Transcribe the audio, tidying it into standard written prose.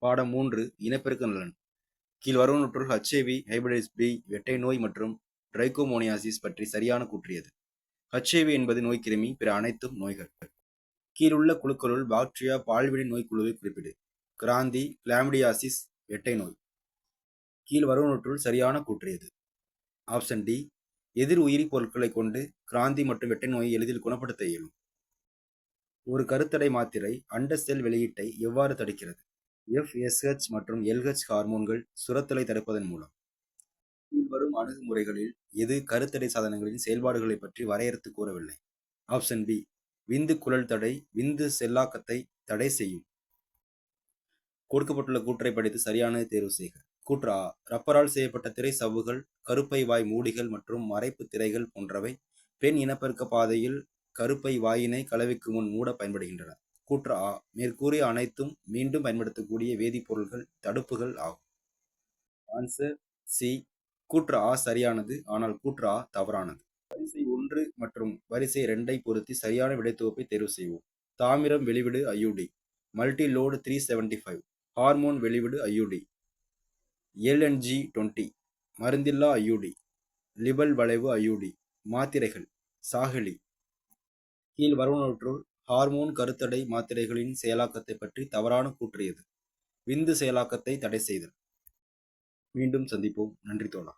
பாடம் 3 இனப்பெருக்க நலன். கீழ் வருவனவற்றுள் HIV, ஹெப்படைட்டிஸ் பி, வெட்டை நோய் மற்றும் ட்ரைகோமோனியாசிஸ் பற்றி சரியான கூற்றியது. HIV என்பது நோய்க்கிருமி, பிற அனைத்தும் நோய்கள். கீழுள்ள குழுக்களுள் பாக்டீரியா பால்வினை நோய்க்குழுவை குறிப்பிடு. கிராந்தி, கிளாமிடியாசிஸ், வெட்டை நோய். கீழ் வருவனவற்றுள் சரியான கூற்றியது. Option D. எதிர் உயிரி பொருட்களை கொண்டு கிராந்தி மற்றும் வெட்டை நோயை எளிதில் குணப்படுத்த இயலும். ஒரு கருத்தடை மாத்திரை அண்ட செல் வெளியீட்டை எவ்வாறு தடுக்கிறது? FSH மற்றும் LH ஹார்மோன்கள் சுரத்தலை தடுப்பதன் மூலம். கீழ்வரும் அணுகுமுறைகளில் எது கருத்தடை சாதனங்களின் செயல்பாடுகளை பற்றி வரையறுத்து கூறவில்லை? Option B. விந்து குழல் தடை விந்து செல்லாக்கத்தை தடை செய்யும். கொடுக்கப்பட்டுள்ள கூற்றை படித்து சரியானதை தேர்வு செய்க. கூற்று ஆ. ரப்பரால் செய்யப்பட்ட திரை சவ்வுகள், கருப்பை வாய் மூடிகள் மற்றும் மறைப்பு திரைகள் போன்றவை பெண் இனப்பெருக்க பாதையில் கருப்பை வாயினை கலவைக்கு முன் மூட பயன்படுகின்றன. கூற்று ஆ. மேற்கூறிய அனைத்தும் மீண்டும் பயன்படுத்தக்கூடிய வேதிப்பொருள்கள் தடுப்புகள் ஆகும். Answer C. கூற்று ஆ சரியானது, ஆனால் கூற்று ஆ தவறானது. வரிசை 1 மற்றும் வரிசை 2ஐ பொருத்தி சரியான விடைத்தொகுப்பை தேர்வு செய்வோம். தாமிரம் வெளிவிடு IUD, மல்டி லோடு 375, ஹார்மோன் வெளிவிடு IUD, LNG-20, மருந்தில்லா IUD, லிபல் வளைவு IUD. மாத்திரைகள் சாஹெலி. கீழ் வருவனவற்றுள் ஹார்மோன் கருத்தடை மாத்திரைகளின் செயலாக்கத்தை பற்றி தவறான கூற்று எது? விந்து செயலாக்கத்தை தடை செய்தல். மீண்டும் சந்திப்போம். நன்றி தோழா.